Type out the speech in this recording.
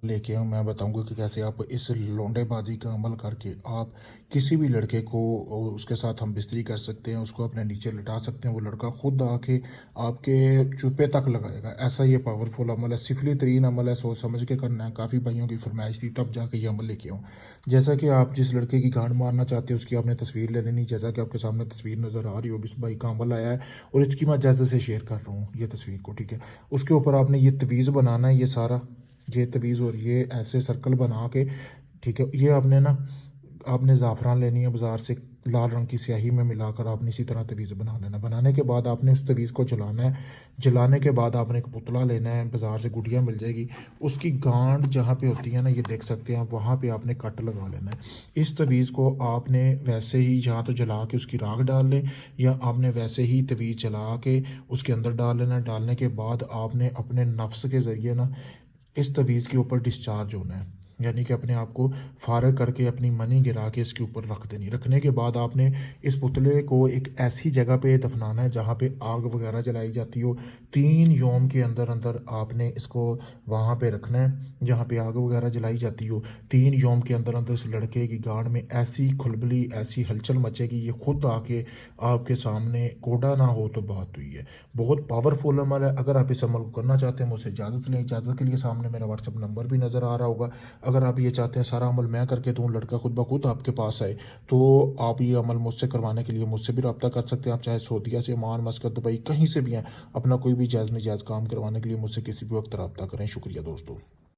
लेके आऊँ, मैं बताऊँगा कि कैसे आप इस लौंडेबाज़ी का अमल करके आप किसी भी लड़के को उसके साथ हम बिस्तरी कर सकते हैं, उसको अपने नीचे लिटा सकते हैं, वो लड़का खुद आके आपके चुप्पे तक लगाएगा। ऐसा ये पावरफुल अमल है, सिफली तरीन अमल है, सोच समझ के करना है। काफ़ी भाइयों की फरमाइश थी, तब जाके ये अमल लेके आऊँ। जैसा कि आप जिस लड़के की गांड मारना चाहते हैं उसकी आपने तस्वीर ले लेनी। जैसा कि आपके सामने तस्वीर नज़र आ रही होगी, इस भाई का अमल आया है और इसकी मैं जैसे से शेयर कर रहा हूँ ये तस्वीर को, ठीक है। उसके ऊपर आपने ये तवीज़ बनाना है, ये सारा ये तवीज़ और ये ऐसे सर्कल बना के, ठीक है। ये आपने ज़ाफ़रान लेनी है बाज़ार से, लाल रंग की स्याही में मिलाकर आपने इसी तरह तवीज़ बना लेना है। बनाने के बाद आपने उस तवीज़ को जलाना है। जलाने के बाद आपने एक पुतला लेना है, बाज़ार से गुड़िया मिल जाएगी। उसकी गांड जहाँ पे होती है ना, ये देख सकते हैं आप, वहाँ पे आपने कट लगा लेना है। इस तवीज़ को आपने वैसे ही या तो जला के उसकी राख डाल लें, या आपने वैसे ही तवीज़ जला के उसके अंदर डाल लेना है। डालने के बाद आपने अपने नफ्स के ज़रिए ना इस तवीज़ के ऊपर डिस्चार्ज होना है, यानी कि अपने आप को फारग करके अपनी मनी गिरा के इसके ऊपर रख देनी। रखने के बाद आपने इस पुतले को एक ऐसी जगह पे दफनाना है जहाँ पे आग वगैरह जलाई जाती हो। 3 यौम के अंदर अंदर आपने इसको वहाँ पे रखना है जहाँ पे आग वगैरह जलाई जाती हो। 3 यौम के अंदर अंदर इस लड़के की गांड में ऐसी खुलबली, ऐसी हलचल मचेगी, ये खुद आके आपके सामने कोड़ा ना हो तो बात हुई है। बहुत पावरफुल अमल है। अगर आप इस अमल को करना चाहते हैं मुझसे इजाज़त लें। इजाज़त के लिए सामने मेरा व्हाट्सअप नंबर भी नज़र आ रहा होगा। अगर आप ये चाहते हैं सारा अमल मैं करके दूँ, लड़का खुद ब खुद आपके पास आए, तो आप ये अमल मुझसे करवाने के लिए मुझसे भी रब्ता कर सकते हैं। आप चाहे सऊदीया से, ओमान, मस्कत, दुबई, कहीं से भी हैं, अपना कोई भी जायज़ नाजायज़ काम करवाने के लिए मुझसे किसी भी वक्त रब्ता करें। शुक्रिया दोस्तों।